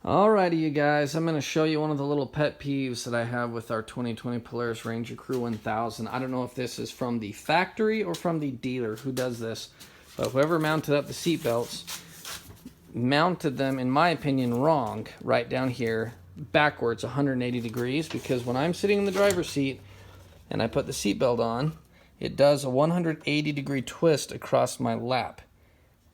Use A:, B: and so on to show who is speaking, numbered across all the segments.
A: Alrighty, you guys, I'm going to show you one of the little pet peeves that I have with our 2020 Polaris Ranger Crew 1000. I don't know if this is from the factory or from the dealer who does this, but whoever mounted up the seat belts mounted them, in my opinion, wrong, right down here, backwards 180 degrees, because when I'm sitting in the driver's seat and I put the seat belt on, it does a 180 degree twist across my lap.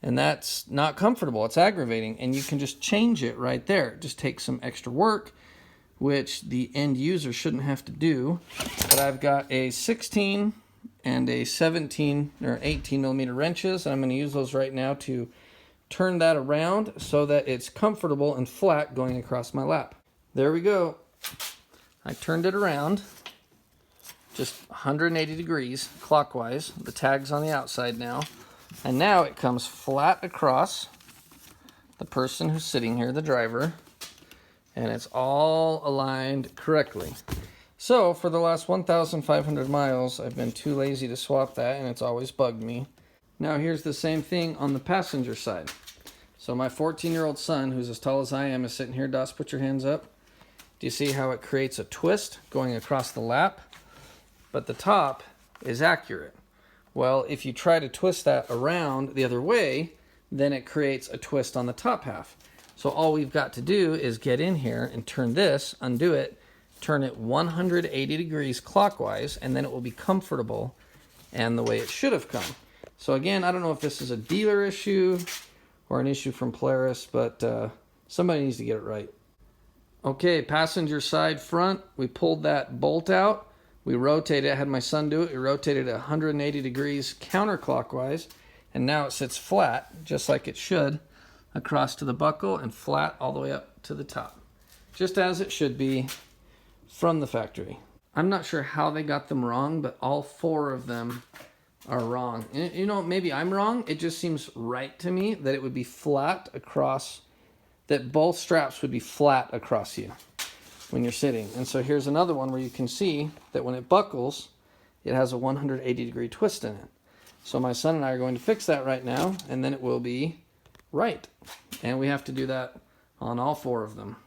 A: And that's not comfortable. It's aggravating. And you can just change it right there. It just takes some extra work, which the end user shouldn't have to do. But I've got a 16 and a 17 or 18 millimeter wrenches. And I'm going to use those right now to turn that around so that it's comfortable and flat going across my lap. There we go. I turned it around just 180 degrees clockwise. The tag's on the outside now. And now it comes flat across the person who's sitting here, the driver, and it's all aligned correctly. So for the last 1,500 miles, I've been too lazy to swap that, and it's always bugged me. Now here's the same thing on the passenger side. So my 14-year-old son, who's as tall as I am, is sitting here. Dos, put your hands up. Do you see how it creates a twist going across the lap? But the top is accurate. Well, if you try to twist that around the other way, then it creates a twist on the top half. So all we've got to do is get in here and turn this, undo it, turn it 180 degrees clockwise, and then it will be comfortable and the way it should have come. So again, I don't know if this is a dealer issue or an issue from Polaris, but somebody needs to get it right. Okay, passenger side front, we pulled that bolt out. We rotated it, I had my son do it, we rotated it 180 degrees counterclockwise, and now it sits flat, just like it should, across to the buckle and flat all the way up to the top. Just as it should be from the factory. I'm not sure how they got them wrong, but all four of them are wrong. And, you know, maybe I'm wrong, it just seems right to me that it would be flat across, that both straps would be flat across you when you're sitting. And so here's another one where you can see that when it buckles, it has a 180 degree twist in it. So my son and I are going to fix that right now, and then it will be right. And we have to do that on all four of them.